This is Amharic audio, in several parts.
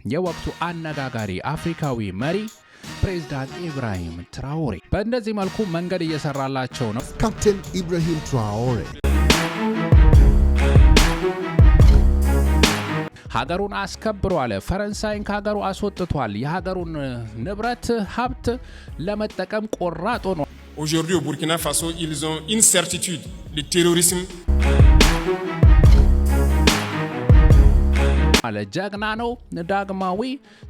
የወቅቱ አነጋጋሪ አፍሪካዊ መሪ ፕሬዝዳንት ኢብራሂም ትራኦሬ በእንደዚህ መልኩ መንገድ እየሰራላቸው ነው። ካፕቴን ኢብራሂም ትራኦሬ ሀገሩን አስከብሯል። ፈረንሳይን ከሀገሩ አስወጥቷል። የሀገሩን ንብረት ሀብት ለመጠቀም ቆራጦ ነው። Aujourd'hui au Burkina Faso, ils ont une certitude, le terrorisme. ጀግና ነው፣ ዳግማዊ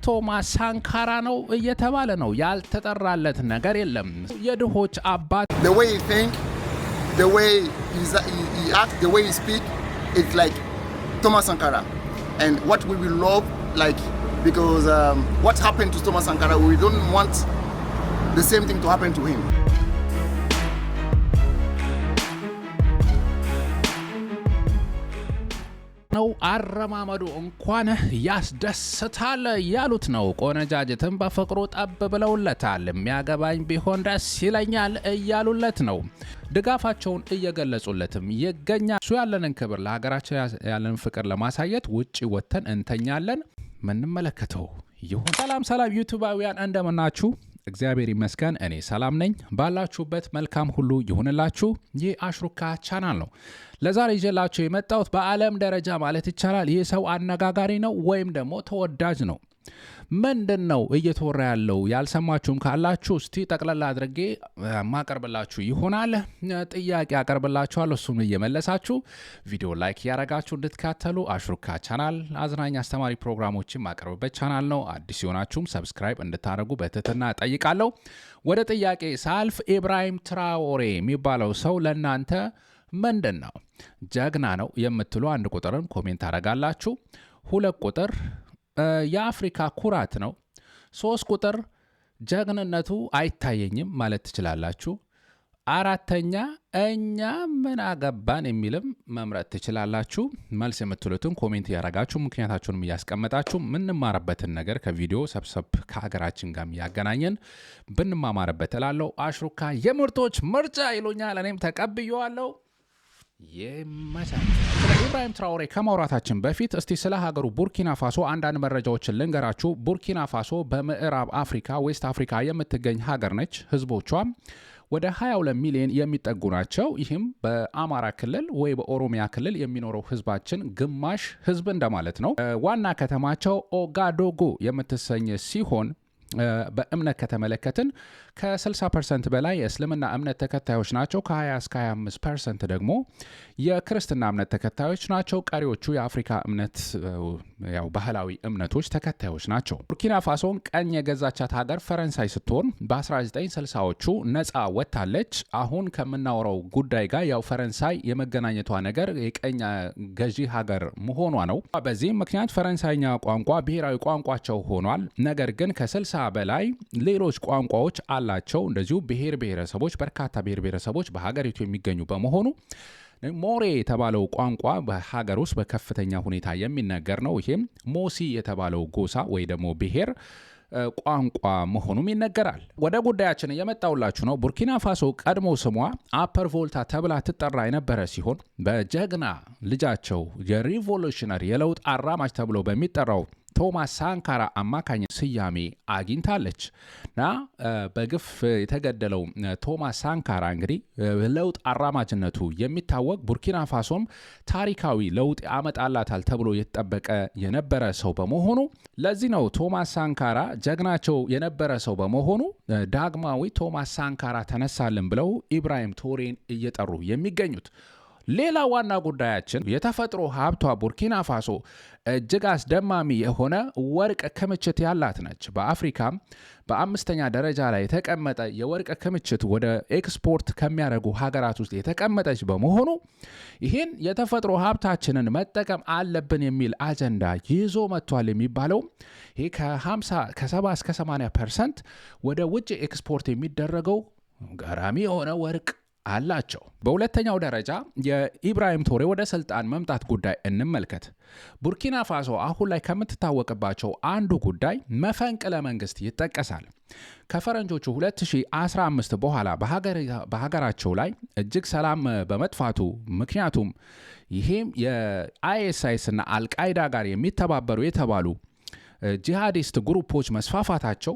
ቶማስ ሳንካራ ነው እየተባለ ነው። ያልተጠራለት ነገር የለም። የድሆች አባት The way he think, the way he act, the way he speak, it's like Thomas Sankara. And what we will love, like, because what happened to Thomas Sankara, we don't want the same thing to happen to him. ነው አረማመዱ እንኳን ያስደስታል ያሉት ነው። ቆነጃጅትም በፍቅሩ ጠብ ብለውለታል። የሚያገባኝ ቢሆን ደስ ይለኛል እያሉለት ነው። ድጋፋቸውን እየገለጹለትም ይገኛል። እሱ ያለንን ክብር ለሀገራችን ያለንን ፍቅር ለማሳየት ውጪ ወተን እንተኛለን። ምንመለከተው ይሁን። ሰላም ዩቲዩባውያን እንደምናችሁ? እግዚአብሔር ይመስገን እኔ ሰላም ነኝ። ባላችሁበት መልካም ሁሉ ይሁንላችሁ። ይህ አሽሩካ ቻናል ነው። ለዛሬ ይዤላችሁ የመጣሁት በዓለም ደረጃ ማለት ይቻላል ይህ ሰው አነጋጋሪ ነው ወይም ደግሞ ተወዳጅ ነው። ምንድነው እየተወራ ያለው? ያልሰማችሁም ካላችሁ እስቲ ጠቅላላ አድርጌ ማቀርብላችሁ ይሆናል። ጥያቄ አቀርብላችኋለሁ፣ እሱን እየመለሳችሁ ቪዲዮ ላይክ ያረጋችሁ እንድትከታተሉ። አሽሩካ ቻናል አዝናኝ አስተማሪ ፕሮግራሞችን ማቀርብበት ቻናል ነው። አዲስ የሆናችሁም ሰብስክራይብ እንድታደርጉ በትህትና ጠይቃለሁ። ወደ ጥያቄ ሳልፍ ኢብራሂም ትራኦሬ የሚባለው ሰው ለእናንተ ምንድን ነው? ጀግና ነው የምትሉ አንድ ቁጥርን ኮሜንት አረጋላችሁ። 2 ቁጥር የአፍሪካ ኩራት ነው። 3 ቁጥር ጀግንነቱ አይታየኝም ማለት ትችላላችሁ። 4ኛ እኛ ምን አገባን የሚልም መምረጥ ትችላላችሁ። መልስ የምትሉትን ኮሜንት ያረጋችሁ ምክንያታችሁንም እያስቀመጣችሁ ምንማርበትን ነገር ከቪዲዮ ሰብሰብ ከሀገራችን ጋር ያገናኘን ብንማማርበት እላለሁ። አሽሩካ የምርጦች ምርጫ ይሉኛል፣ እኔም ተቀብየዋለሁ። ስለ ኢብራሂም ትራኦሬ ከማውራታችን በፊት እስቲ ስለ ሀገሩ ቡርኪና ፋሶ አንዳንድ መረጃዎችን ልንገራችሁ። ቡርኪና ፋሶ በምዕራብ አፍሪካ ዌስት አፍሪካ የምትገኝ ሀገር ነች። ህዝቦቿም ወደ 22 ሚሊዮን የሚጠጉ ናቸው። ይህም በአማራ ክልል ወይ በኦሮሚያ ክልል የሚኖረው ህዝባችን ግማሽ ህዝብ እንደማለት ነው። ዋና ከተማቸው ኦጋዶጎ የምትሰኝ ሲሆን በእምነት ከተመለከትን ከ60% በላይ የእስልምና እምነት ተከታዮች ናቸው። ከ20 እስከ 25% ደግሞ የክርስትና እምነት ተከታዮች ናቸው። ቀሪዎቹ የአፍሪካ እምነት ያው ባህላዊ እምነቶች ተከታዮች ናቸው። ቡርኪና ፋሶን ቀኝ የገዛቻት ሀገር ፈረንሳይ ስትሆን በ1960ዎቹ ነፃ ወጥታለች። አሁን ከምናወራው ጉዳይ ጋር ያው ፈረንሳይ የመገናኘቷ ነገር የቀኝ ገዢ ሀገር መሆኗ ነው። በዚህም ምክንያት ፈረንሳይኛ ቋንቋ ብሔራዊ ቋንቋቸው ሆኗል። ነገር ግን ከ60 በላይ ሌሎች ቋንቋዎች አላቸው። እንደዚሁ በርካታ ብሔር ብሔረሰቦች በሀገሪቱ የሚገኙ በመሆኑ ሞሬ የተባለው ቋንቋ በሀገር ውስጥ በከፍተኛ ሁኔታ የሚነገር ነው። ይሄም ሞሲ የተባለው ጎሳ ወይ ደግሞ ብሔር ቋንቋ መሆኑም ይነገራል። ወደ ጉዳያችን የመጣውላችሁ ነው። ቡርኪና ፋሶ ቀድሞ ስሟ አፐር ቮልታ ተብላ ትጠራ የነበረ ሲሆን በጀግና ልጃቸው የሪቮሉሽነሪ የለውጥ አራማጅ ተብሎ በሚጠራው ቶማስ ሳንካራ አማካኝ ስያሜ አግኝታለች እና በግፍ የተገደለው ቶማስ ሳንካራ እንግዲህ ለውጥ አራማጅነቱ የሚታወቅ ቡርኪና ፋሶም ታሪካዊ ለውጥ ያመጣላታል ተብሎ የተጠበቀ የነበረ ሰው በመሆኑ ለዚህ ነው ቶማስ ሳንካራ ጀግናቸው የነበረ ሰው በመሆኑ ዳግማዊ ቶማስ ሳንካራ ተነሳልን ብለው ኢብራሂም ትራኦሬን እየጠሩ የሚገኙት። ሌላ ዋና ጉዳያችን የተፈጥሮ ሀብቷ ቡርኪና ፋሶ እጅግ አስደማሚ የሆነ ወርቅ ክምችት ያላት ነች። በአፍሪካም በ5ኛ ደረጃ ላይ የተቀመጠ የወርቅ ክምችት ወደ ኤክስፖርት ከሚያደርጉ ሀገራት ውስጥ የተቀመጠች በመሆኑ ይህን የተፈጥሮ ሀብታችንን መጠቀም አለብን የሚል አጀንዳ ይዞ መጥቷል የሚባለው ይህ ከ70 እስከ 80% ወደ ውጭ ኤክስፖርት የሚደረገው ገራሚ የሆነ ወርቅ አላቸው። በሁለተኛው ደረጃ የኢብራሂም ትራኦሬ ወደ ስልጣን መምጣት ጉዳይ እንመልከት። ቡርኪና ፋሶ አሁን ላይ ከምትታወቅባቸው አንዱ ጉዳይ መፈንቅለ መንግስት ይጠቀሳል። ከፈረንጆቹ 2015 በኋላ በሀገራቸው ላይ እጅግ ሰላም በመጥፋቱ ምክንያቱም ይሄም የአይኤስአይስ እና አልቃይዳ ጋር የሚተባበሩ የተባሉ ጂሃዲስት ግሩፖች መስፋፋታቸው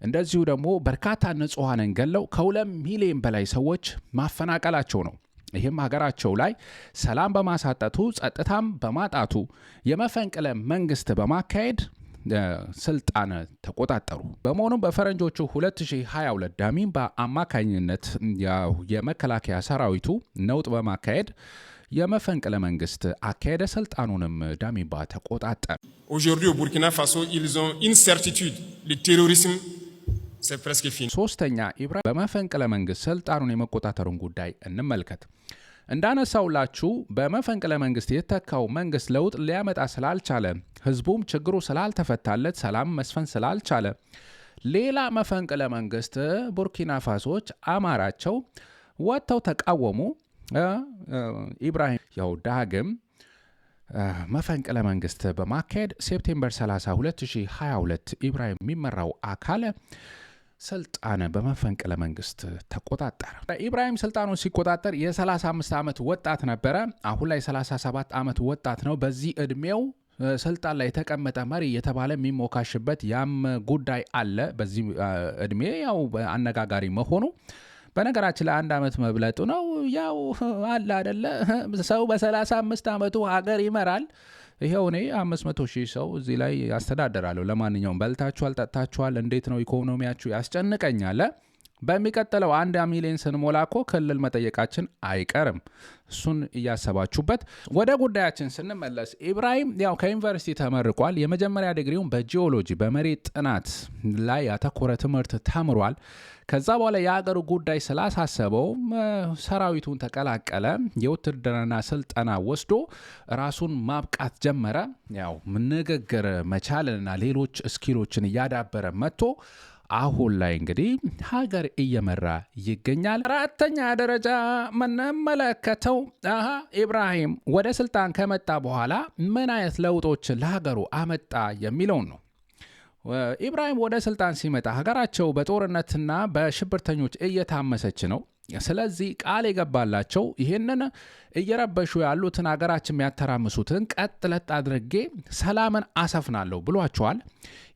እንደዚሁ ደግሞ በርካታ ንጹሃንን ገለው ከ2 ሚሊዮን በላይ ሰዎች ማፈናቀላቸው ነው። ይህም ሀገራቸው ላይ ሰላም በማሳጠቱ ጸጥታም በማጣቱ የመፈንቅለ መንግስት በማካሄድ ስልጣን ተቆጣጠሩ። በመሆኑም በፈረንጆቹ 2022 ዳሚባ አማካኝነት የመከላከያ ሰራዊቱ ነውጥ በማካሄድ የመፈንቅለ መንግስት አካሄደ፣ ስልጣኑንም ዳሚባ ተቆጣጠረ። Aujourd'hui au Burkina Faso, ils ont une certitude, le terrorisme c'est presque fini. ሶስተኛ ኢብራሂም በመፈንቅለ መንግስት ስልጣኑን የመቆጣጠሩን ጉዳይ እንመልከት። እንዳነሳውላችሁ በመፈንቅለ መንግስት የተካው መንግስት ለውጥ ሊያመጣ ስላልቻለ፣ ህዝቡም ችግሩ ስላልተፈታለት፣ ሰላም መስፈን ስላልቻለ ሌላ መፈንቅለ መንግስት ቡርኪና ፋሶች አማራቸው ወጥተው ተቃወሙ። ኢብራሂም ያው ዳግም መፈንቅለ መንግስት በማካሄድ ሴፕቴምበር 30 2022 ኢብራሂም የሚመራው አካል ስልጣን በመፈንቅለ መንግስት ተቆጣጠረ። ኢብራሂም ስልጣኑን ሲቆጣጠር የ35 ዓመት ወጣት ነበረ። አሁን ላይ 37 ዓመት ወጣት ነው። በዚህ እድሜው ስልጣን ላይ የተቀመጠ መሪ የተባለ የሚሞካሽበት ያም ጉዳይ አለ። በዚህ እድሜ ያው አነጋጋሪ መሆኑ በነገራችን ላይ 1 ዓመት መብለጡ ነው። ያው አለ አይደለ ሰው በ35 ዓመቱ ሀገር ይመራል። ይሄው እኔ 500,000 ሰው እዚህ ላይ ያስተዳድራለሁ። ለማንኛውም በልታችኋል፣ ጠጣችኋል፣ እንዴት ነው ኢኮኖሚያችሁ ያስጨንቀኛል። በሚቀጥለው 1 ሚሊዮን ስንሞላኮ ክልል መጠየቃችን አይቀርም። እሱን እያሰባችሁበት ወደ ጉዳያችን ስንመለስ ኢብራሂም ያው ከዩኒቨርሲቲ ተመርቋል። የመጀመሪያ ዲግሪውን በጂኦሎጂ በመሬት ጥናት ላይ ያተኮረ ትምህርት ተምሯል። ከዛ በኋላ የሀገሩ ጉዳይ ስላሳሰበው ሰራዊቱን ተቀላቀለ። የውትድርና ስልጠና ወስዶ ራሱን ማብቃት ጀመረ። ያው ንግግር መቻልና ሌሎች ስኪሎችን እያዳበረ መጥቶ አሁን ላይ እንግዲህ ሀገር እየመራ ይገኛል። 4ኛ ደረጃ ምንመለከተው ኢብራሂም ወደ ስልጣን ከመጣ በኋላ ምን አይነት ለውጦች ለሀገሩ አመጣ የሚለውን ነው። ኢብራሂም ወደ ስልጣን ሲመጣ ሀገራቸው በጦርነትና በሽብርተኞች እየታመሰች ነው። ስለዚህ ቃል የገባላቸው ይህንን እየረበሹ ያሉትን ሀገራችን የሚያተራምሱትን ቀጥ ለጥ አድርጌ ሰላምን አሰፍናለሁ ብሏቸዋል።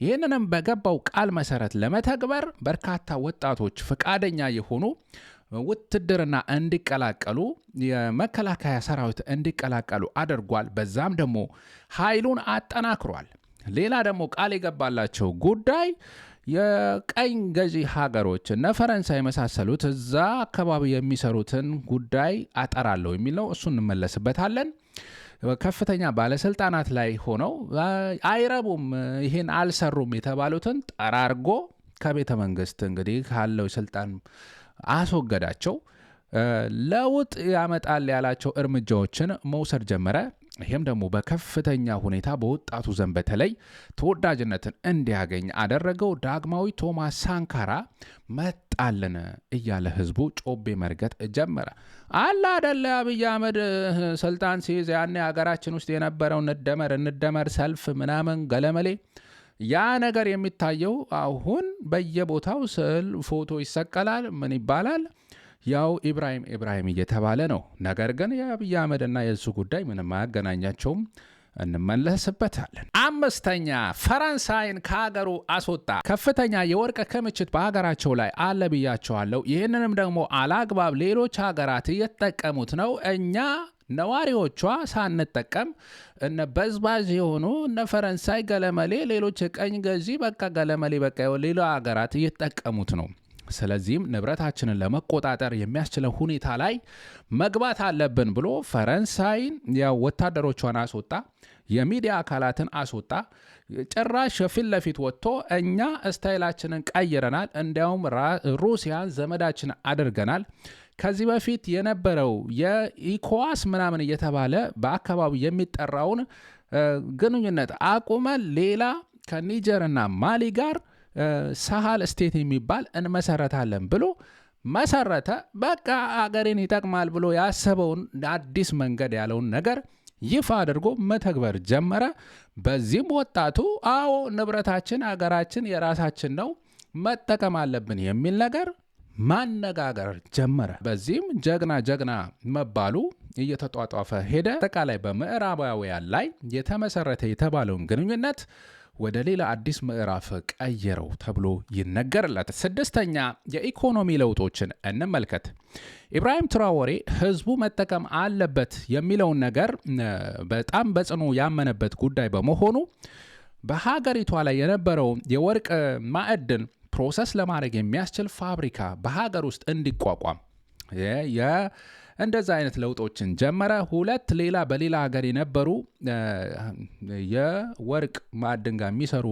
ይህንንም በገባው ቃል መሰረት ለመተግበር በርካታ ወጣቶች ፈቃደኛ የሆኑ ውትድርና እንዲቀላቀሉ የመከላከያ ሰራዊት እንዲቀላቀሉ አድርጓል። በዛም ደግሞ ኃይሉን አጠናክሯል። ሌላ ደግሞ ቃል የገባላቸው ጉዳይ የቀኝ ገዢ ሀገሮች እነ ፈረንሳይ የመሳሰሉት እዛ አካባቢ የሚሰሩትን ጉዳይ አጠራለሁ የሚል ነው። እሱን እንመለስበታለን። ከፍተኛ ባለስልጣናት ላይ ሆነው አይረቡም፣ ይህን አልሰሩም የተባሉትን ጠራርጎ ከቤተ መንግስት እንግዲህ ካለው ስልጣን አስወገዳቸው። ለውጥ ያመጣል ያላቸው እርምጃዎችን መውሰድ ጀመረ። ይህም ደግሞ በከፍተኛ ሁኔታ በወጣቱ ዘንድ በተለይ ተወዳጅነትን እንዲያገኝ አደረገው። ዳግማዊ ቶማስ ሳንካራ መጣልን እያለ ህዝቡ ጮቤ መርገጥ ጀመረ። አላ አደለ አብይ አህመድ ስልጣን ሲይዝ ያኔ ሀገራችን ውስጥ የነበረው እንደመር ሰልፍ ምናምን ገለመሌ ያ ነገር የሚታየው አሁን በየቦታው ስዕል ፎቶ ይሰቀላል። ምን ይባላል? ያው ኢብራሂም እየተባለ ነው። ነገር ግን የአብይ አህመድና የሱ ጉዳይ ምንም አያገናኛቸውም። እንመለስበታለን። 5ኛ ፈረንሳይን ከሀገሩ አስወጣ። ከፍተኛ የወርቅ ክምችት በሀገራቸው ላይ አለ ብያቸዋለሁ። ይህንንም ደግሞ አላግባብ ሌሎች ሀገራት እየተጠቀሙት ነው። እኛ ነዋሪዎቿ ሳንጠቀም እነ በዝባዥ የሆኑ እነ ፈረንሳይ ገለመሌ፣ ሌሎች ቀኝ ገዢ በቃ ገለመሌ በቃ ሌላ ሀገራት እየተጠቀሙት ነው። ስለዚህም ንብረታችንን ለመቆጣጠር የሚያስችለው ሁኔታ ላይ መግባት አለብን ብሎ ፈረንሳይን ያው ወታደሮቿን አስወጣ፣ የሚዲያ አካላትን አስወጣ። ጭራሽ ፊት ለፊት ወጥቶ እኛ ስታይላችንን ቀይረናል፣ እንዲያውም ሩሲያን ዘመዳችን አድርገናል። ከዚህ በፊት የነበረው የኢኮዋስ ምናምን እየተባለ በአካባቢ የሚጠራውን ግንኙነት አቁመን ሌላ ከኒጀርና ማሊ ጋር ሳሃል ስቴት የሚባል እንመሰረታለን ብሎ መሰረተ። በቃ አገሬን ይጠቅማል ብሎ ያሰበውን አዲስ መንገድ ያለውን ነገር ይፋ አድርጎ መተግበር ጀመረ። በዚህም ወጣቱ አዎ ንብረታችን አገራችን የራሳችን ነው መጠቀም አለብን የሚል ነገር ማነጋገር ጀመረ። በዚህም ጀግና መባሉ እየተጧጧፈ ሄደ። አጠቃላይ በምዕራባውያን ላይ የተመሰረተ የተባለውን ግንኙነት ወደ ሌላ አዲስ ምዕራፍ ቀየረው ተብሎ ይነገርለታል። ስድስተኛ የኢኮኖሚ ለውጦችን እንመልከት። ኢብራሂም ትራኦሬ ህዝቡ መጠቀም አለበት የሚለውን ነገር በጣም በጽኑ ያመነበት ጉዳይ በመሆኑ በሀገሪቷ ላይ የነበረው የወርቅ ማዕድን ፕሮሰስ ለማድረግ የሚያስችል ፋብሪካ በሀገር ውስጥ እንዲቋቋም እንደዛ አይነት ለውጦችን ጀመረ። ሁለት ሌላ በሌላ ሀገር የነበሩ የወርቅ ማዕድን ጋር የሚሰሩ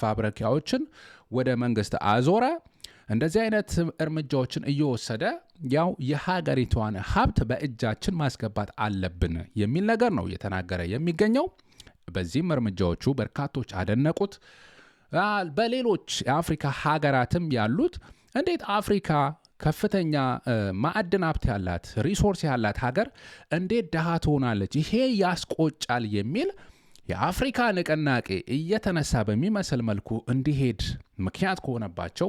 ፋብሪካዎችን ወደ መንግስት አዞረ። እንደዚህ አይነት እርምጃዎችን እየወሰደ ያው የሀገሪቷን ሀብት በእጃችን ማስገባት አለብን የሚል ነገር ነው እየተናገረ የሚገኘው። በዚህም እርምጃዎቹ በርካቶች አደነቁት። በሌሎች የአፍሪካ ሀገራትም ያሉት እንዴት አፍሪካ ከፍተኛ ማዕድን ሀብት ያላት ሪሶርስ ያላት ሀገር እንዴት ድሃ ትሆናለች? ይሄ ያስቆጫል የሚል የአፍሪካ ንቅናቄ እየተነሳ በሚመስል መልኩ እንዲሄድ ምክንያት ከሆነባቸው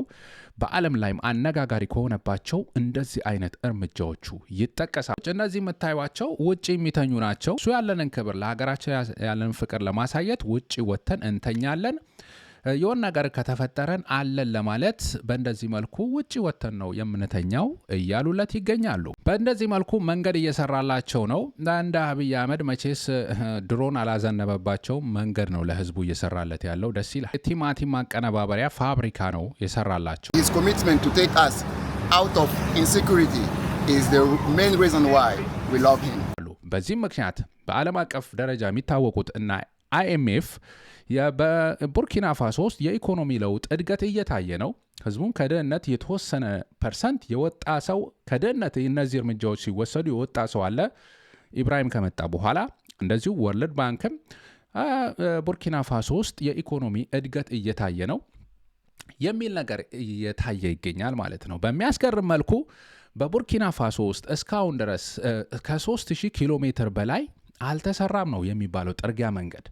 በዓለም ላይም አነጋጋሪ ከሆነባቸው እንደዚህ አይነት እርምጃዎቹ ይጠቀሳል። እነዚህ የምታዩቸው ውጭ የሚተኙ ናቸው። እሱ ያለንን ክብር ለሀገራችን ያለንን ፍቅር ለማሳየት ውጭ ወተን እንተኛለን። የሆነ ነገር ከተፈጠረን አለን ለማለት በእንደዚህ መልኩ ውጭ ወተን ነው የምንተኛው እያሉለት ይገኛሉ። በእንደዚህ መልኩ መንገድ እየሰራላቸው ነው። እንደ አብይ አህመድ መቼስ ድሮን አላዘነበባቸው መንገድ ነው ለህዝቡ እየሰራለት ያለው። ደስ ይላል። ቲማቲም ማቀነባበሪያ ፋብሪካ ነው የሰራላቸው። His commitment to take us out of insecurity is the main reason why we love him. በዚህም ምክንያት በዓለም አቀፍ ደረጃ የሚታወቁት እና IMF በቡርኪና ፋሶ ውስጥ የኢኮኖሚ ለውጥ እድገት እየታየ ነው። ህዝቡም ከድህነት የተወሰነ ፐርሰንት የወጣ ሰው ከድህነት እነዚህ እርምጃዎች ሲወሰዱ የወጣ ሰው አለ ኢብራሂም ከመጣ በኋላ። እንደዚሁ ወርልድ ባንክም ቡርኪና ፋሶ ውስጥ የኢኮኖሚ እድገት እየታየ ነው የሚል ነገር እየታየ ይገኛል ማለት ነው። በሚያስገርም መልኩ በቡርኪና ፋሶ ውስጥ እስካሁን ድረስ ከ3000 ኪሎ ሜትር በላይ አልተሰራም ነው የሚባለው ጥርጊያ መንገድ።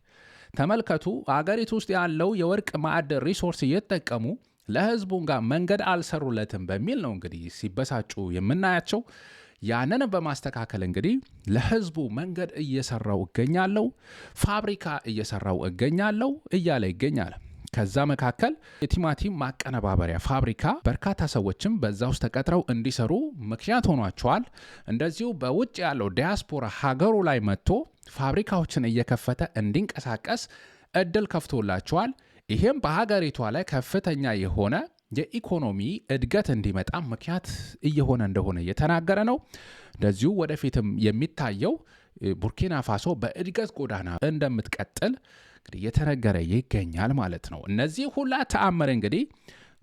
ተመልከቱ፣ አገሪቱ ውስጥ ያለው የወርቅ ማዕድን ሪሶርስ እየተጠቀሙ ለህዝቡ ጋር መንገድ አልሰሩለትም በሚል ነው እንግዲህ ሲበሳጩ የምናያቸው። ያንን በማስተካከል እንግዲህ ለህዝቡ መንገድ እየሰራው እገኛለሁ፣ ፋብሪካ እየሰራው እገኛለሁ እያለ ይገኛል። ከዛ መካከል የቲማቲም ማቀነባበሪያ ፋብሪካ በርካታ ሰዎችም በዛ ውስጥ ተቀጥረው እንዲሰሩ ምክንያት ሆኗቸዋል። እንደዚሁ በውጭ ያለው ዲያስፖራ ሀገሩ ላይ መጥቶ ፋብሪካዎችን እየከፈተ እንዲንቀሳቀስ እድል ከፍቶላቸዋል። ይህም በሀገሪቷ ላይ ከፍተኛ የሆነ የኢኮኖሚ እድገት እንዲመጣ ምክንያት እየሆነ እንደሆነ እየተናገረ ነው። እንደዚሁ ወደፊትም የሚታየው ቡርኪና ፋሶ በእድገት ጎዳና እንደምትቀጥል እንግዲህ እየተነገረ ይገኛል ማለት ነው። እነዚህ ሁላ ተአምር እንግዲህ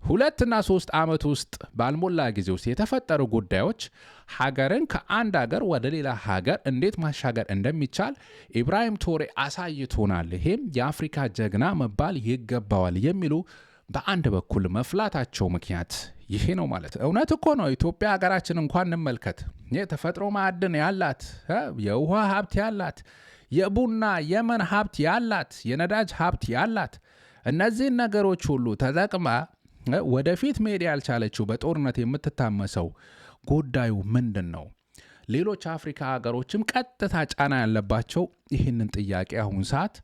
2 እና 3 ዓመት ውስጥ ባልሞላ ጊዜ ውስጥ የተፈጠሩ ጉዳዮች ሀገርን ከአንድ ሀገር ወደ ሌላ ሀገር እንዴት ማሻገር እንደሚቻል ኢብራሂም ትራኦሬ አሳይቶናል። ይሄም የአፍሪካ ጀግና መባል ይገባዋል የሚሉ በአንድ በኩል መፍላታቸው ምክንያት ይሄ ነው ማለት ነው። እውነት እኮ ነው። ኢትዮጵያ ሀገራችን እንኳን እንመልከት። የተፈጥሮ ማዕድን ያላት፣ የውሃ ሀብት ያላት፣ የቡና የመን ሀብት ያላት፣ የነዳጅ ሀብት ያላት፣ እነዚህን ነገሮች ሁሉ ተጠቅማ ወደፊት መሄድ ያልቻለችው በጦርነት የምትታመሰው ጉዳዩ ምንድን ነው? ሌሎች አፍሪካ ሀገሮችም ቀጥታ ጫና ያለባቸው ይህንን ጥያቄ አሁን ሰዓት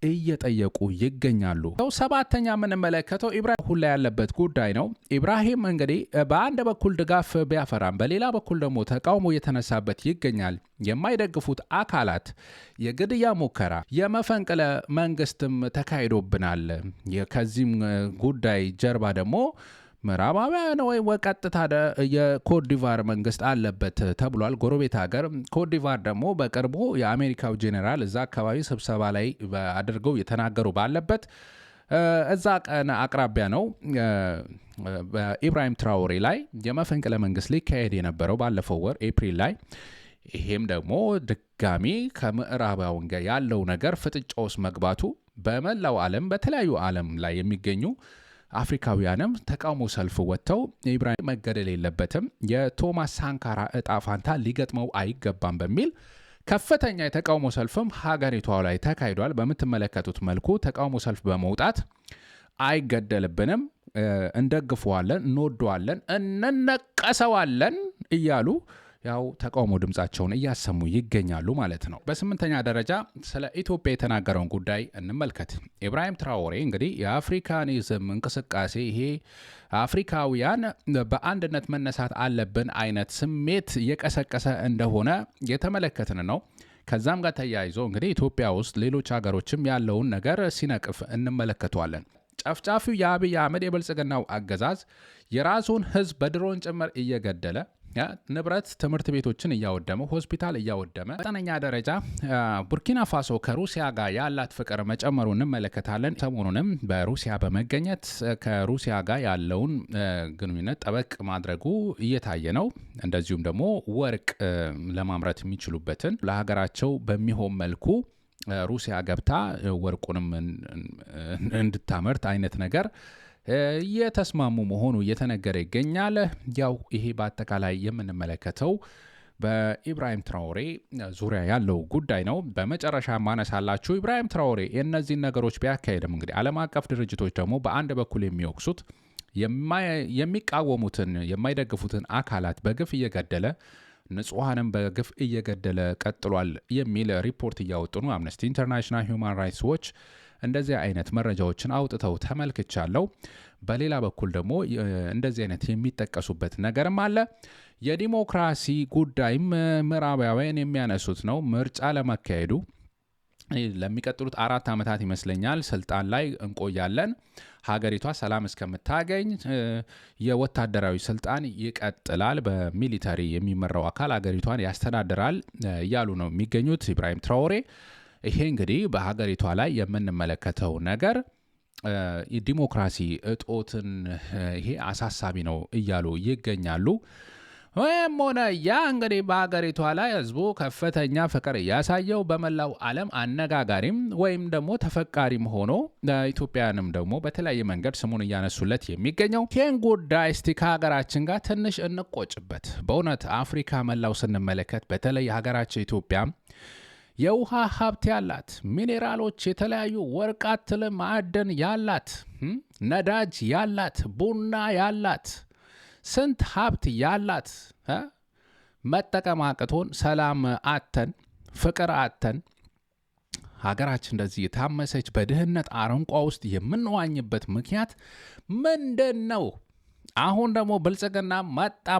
እየጠየቁ ይገኛሉ። ሰባተኛ የምንመለከተው ኢብራሂም ሁላ ያለበት ጉዳይ ነው። ኢብራሂም እንግዲህ በአንድ በኩል ድጋፍ ቢያፈራም በሌላ በኩል ደግሞ ተቃውሞ እየተነሳበት ይገኛል። የማይደግፉት አካላት የግድያ ሙከራ፣ የመፈንቅለ መንግስትም ተካሂዶብናል። ከዚህም ጉዳይ ጀርባ ደግሞ ምዕራባውያን ወይ ቀጥታ የኮትዲቫር መንግስት አለበት ተብሏል። ጎረቤት ሀገር ኮትዲቫር ደግሞ በቅርቡ የአሜሪካው ጄኔራል እዛ አካባቢ ስብሰባ ላይ አድርገው የተናገሩ ባለበት እዛ ቀን አቅራቢያ ነው በኢብራሂም ትራኦሬ ላይ የመፈንቅለ መንግስት ሊካሄድ የነበረው ባለፈው ወር ኤፕሪል ላይ። ይሄም ደግሞ ድጋሚ ከምዕራባውያን ጋር ያለው ነገር ፍጥጫ ውስጥ መግባቱ በመላው ዓለም በተለያዩ ዓለም ላይ የሚገኙ አፍሪካውያንም ተቃውሞ ሰልፍ ወጥተው ኢብራሂም መገደል የለበትም፣ የቶማስ ሳንካራ እጣ ፋንታ ሊገጥመው አይገባም በሚል ከፍተኛ የተቃውሞ ሰልፍም ሀገሪቷ ላይ ተካሂዷል። በምትመለከቱት መልኩ ተቃውሞ ሰልፍ በመውጣት አይገደልብንም፣ እንደግፈዋለን፣ እንወደዋለን፣ እንነቀሰዋለን እያሉ ያው ተቃውሞ ድምጻቸውን እያሰሙ ይገኛሉ ማለት ነው። በስምንተኛ ደረጃ ስለ ኢትዮጵያ የተናገረውን ጉዳይ እንመልከት። ኢብራሂም ትራኦሬ እንግዲህ የአፍሪካኒዝም እንቅስቃሴ ይሄ አፍሪካውያን በአንድነት መነሳት አለብን አይነት ስሜት እየቀሰቀሰ እንደሆነ የተመለከትን ነው። ከዛም ጋር ተያይዞ እንግዲህ ኢትዮጵያ ውስጥ ሌሎች ሀገሮችም ያለውን ነገር ሲነቅፍ እንመለከተዋለን። ጨፍጫፊው የአብይ አህመድ የብልጽግናው አገዛዝ የራሱን ህዝብ በድሮን ጭምር እየገደለ ንብረት ትምህርት ቤቶችን እያወደመ ሆስፒታል እያወደመ። በዘጠነኛ ደረጃ ቡርኪና ፋሶ ከሩሲያ ጋር ያላት ፍቅር መጨመሩ እንመለከታለን። ሰሞኑንም በሩሲያ በመገኘት ከሩሲያ ጋር ያለውን ግንኙነት ጠበቅ ማድረጉ እየታየ ነው። እንደዚሁም ደግሞ ወርቅ ለማምረት የሚችሉበትን ለሀገራቸው በሚሆን መልኩ ሩሲያ ገብታ ወርቁንም እንድታመርት አይነት ነገር የተስማሙ መሆኑ እየተነገረ ይገኛል። ያው ይሄ በአጠቃላይ የምንመለከተው በኢብራሂም ትራኦሬ ዙሪያ ያለው ጉዳይ ነው። በመጨረሻ ማነሳላችሁ ኢብራሂም ትራኦሬ የእነዚህን ነገሮች ቢያካሄድም እንግዲህ ዓለም አቀፍ ድርጅቶች ደግሞ በአንድ በኩል የሚወቅሱት የሚቃወሙትን የማይደግፉትን አካላት በግፍ እየገደለ ንጹሃንም በግፍ እየገደለ ቀጥሏል የሚል ሪፖርት እያወጡ ነው። አምነስቲ ኢንተርናሽናል፣ ሂውማን ራይትስ ዎች እንደዚህ አይነት መረጃዎችን አውጥተው ተመልክቻለሁ። በሌላ በኩል ደግሞ እንደዚህ አይነት የሚጠቀሱበት ነገርም አለ። የዲሞክራሲ ጉዳይም ምዕራባውያን የሚያነሱት ነው። ምርጫ ለማካሄዱ ለሚቀጥሉት 4 ዓመታት ይመስለኛል ስልጣን ላይ እንቆያለን፣ ሀገሪቷ ሰላም እስከምታገኝ የወታደራዊ ስልጣን ይቀጥላል፣ በሚሊተሪ የሚመራው አካል ሀገሪቷን ያስተዳድራል እያሉ ነው የሚገኙት ኢብራሂም ትራኦሬ። ይሄ እንግዲህ በሀገሪቷ ላይ የምንመለከተው ነገር ዲሞክራሲ እጦትን ይሄ አሳሳቢ ነው እያሉ ይገኛሉ። ወይም ሆነ ያ እንግዲህ በሀገሪቷ ላይ ህዝቡ ከፍተኛ ፍቅር እያሳየው በመላው ዓለም አነጋጋሪም ወይም ደግሞ ተፈቃሪም ሆኖ ኢትዮጵያንም ደግሞ በተለያየ መንገድ ስሙን እያነሱለት የሚገኘው ይህን ጉዳይ እስቲ ከሀገራችን ጋር ትንሽ እንቆጭበት። በእውነት አፍሪካ መላው ስንመለከት በተለይ ሀገራችን ኢትዮጵያ የውሃ ሀብት ያላት፣ ሚኔራሎች፣ የተለያዩ ወርቃት፣ ማዕድን ያላት፣ ነዳጅ ያላት፣ ቡና ያላት፣ ስንት ሀብት ያላት መጠቀም አቅቶን ሰላም አተን ፍቅር አተን ሀገራችን እንደዚህ የታመሰች በድህነት አረንቋ ውስጥ የምንዋኝበት ምክንያት ምንድን ነው? አሁን ደግሞ ብልጽግና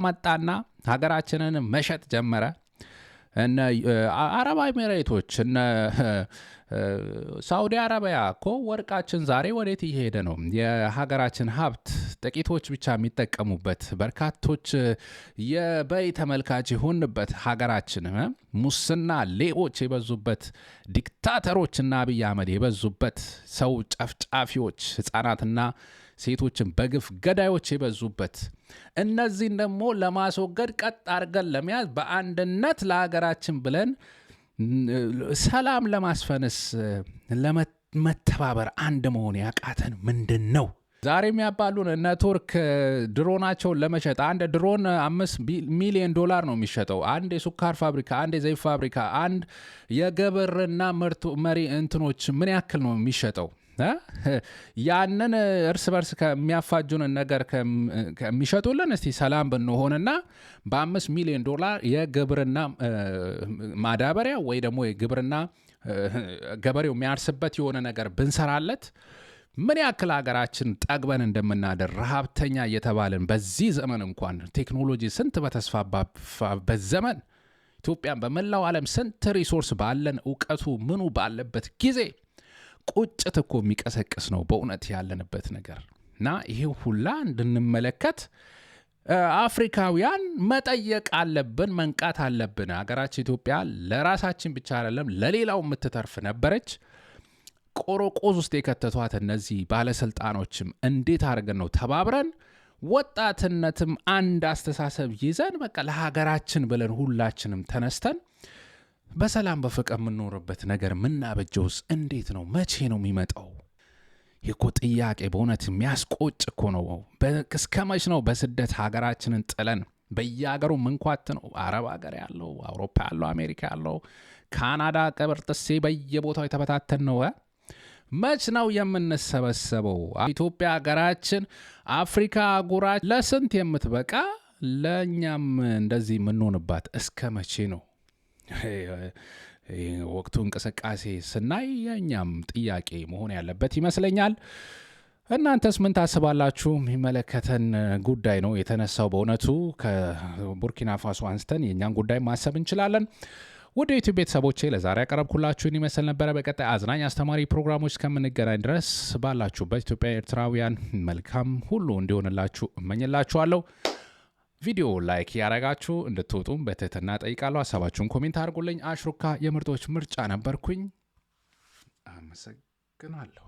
መጣና ሀገራችንን መሸጥ ጀመረ። እነ አረብ ኤሚሬቶች እነ ሳውዲ አረቢያ እኮ ወርቃችን ዛሬ ወዴት እየሄደ ነው? የሀገራችን ሀብት ጥቂቶች ብቻ የሚጠቀሙበት በርካቶች የበይ ተመልካች የሆንበት ሀገራችን ሙስና ሌቦች የበዙበት ዲክታተሮችና አብይ አህመድ የበዙበት ሰው ጨፍጫፊዎች ህፃናትና ሴቶችን በግፍ ገዳዮች የበዙበት እነዚህን ደግሞ ለማስወገድ ቀጥ አድርገን ለመያዝ በአንድነት ለሀገራችን ብለን ሰላም ለማስፈንስ ለመተባበር አንድ መሆን ያቃተን ምንድን ነው? ዛሬ የሚያባሉን እነ ቱርክ ድሮናቸውን ለመሸጥ አንድ ድሮን $5 ሚሊዮን ነው የሚሸጠው። አንድ የሱካር ፋብሪካ፣ አንድ የዘይት ፋብሪካ፣ አንድ የግብርና መሪ እንትኖች ምን ያክል ነው የሚሸጠው? ያንን እርስ በርስ ከሚያፋጁን ነገር ከሚሸጡልን እስቲ ሰላም ብንሆንና $5 ሚሊዮን የግብርና ማዳበሪያ ወይ ደግሞ የግብርና ገበሬው የሚያርስበት የሆነ ነገር ብንሰራለት ምን ያክል ሀገራችን ጠግበን እንደምናደር ረሃብተኛ እየተባልን በዚህ ዘመን እንኳን ቴክኖሎጂ ስንት በተስፋፋበት ዘመን ኢትዮጵያን በመላው ዓለም ስንት ሪሶርስ ባለን እውቀቱ ምኑ ባለበት ጊዜ ቁጭት እኮ የሚቀሰቅስ ነው በእውነት ያለንበት ነገር እና ይሄ ሁላ እንድንመለከት አፍሪካውያን መጠየቅ አለብን፣ መንቃት አለብን። ሀገራችን ኢትዮጵያ ለራሳችን ብቻ አይደለም ለሌላው የምትተርፍ ነበረች። ቆሮቆዝ ውስጥ የከተቷት እነዚህ ባለስልጣኖችም እንዴት አድርገን ነው ተባብረን ወጣትነትም አንድ አስተሳሰብ ይዘን በቃ ለሀገራችን ብለን ሁላችንም ተነስተን በሰላም በፍቅር የምንኖርበት ነገር ምናበጀውስ እንዴት ነው? መቼ ነው የሚመጣው? ይኮ ጥያቄ በእውነት የሚያስቆጭ እኮ ነው። እስከ መች ነው በስደት ሀገራችንን ጥለን በየሀገሩ ምንኳት ነው? አረብ ሀገር ያለው፣ አውሮፓ ያለው፣ አሜሪካ ያለው፣ ካናዳ ቀብር ጥሴ በየቦታው የተበታተን ነው። መች ነው የምንሰበሰበው? ኢትዮጵያ ሀገራችን አፍሪካ አህጉራ ለስንት የምትበቃ ለእኛም እንደዚህ የምንሆንባት እስከ መቼ ነው? ወቅቱ እንቅስቃሴ ስናይ የእኛም ጥያቄ መሆን ያለበት ይመስለኛል። እናንተስ ምን ታስባላችሁ? የሚመለከተን ጉዳይ ነው የተነሳው። በእውነቱ ከቡርኪና ፋሶ አንስተን የእኛን ጉዳይ ማሰብ እንችላለን። ወደ ዩቲዩብ ቤተሰቦቼ ለዛሬ ያቀረብኩላችሁን ይመስል ነበረ። በቀጣይ አዝናኝ አስተማሪ ፕሮግራሞች እስከምንገናኝ ድረስ ባላችሁበት ኢትዮጵያ ኤርትራውያን መልካም ሁሉ እንዲሆንላችሁ እመኝላችኋለሁ። ቪዲዮ ላይክ ያረጋችሁ እንድትወጡም በትህትና ጠይቃለሁ። ሀሳባችሁን ኮሜንት አድርጉልኝ። አሽሩካ የምርጦች ምርጫ ነበርኩኝ። አመሰግናለሁ።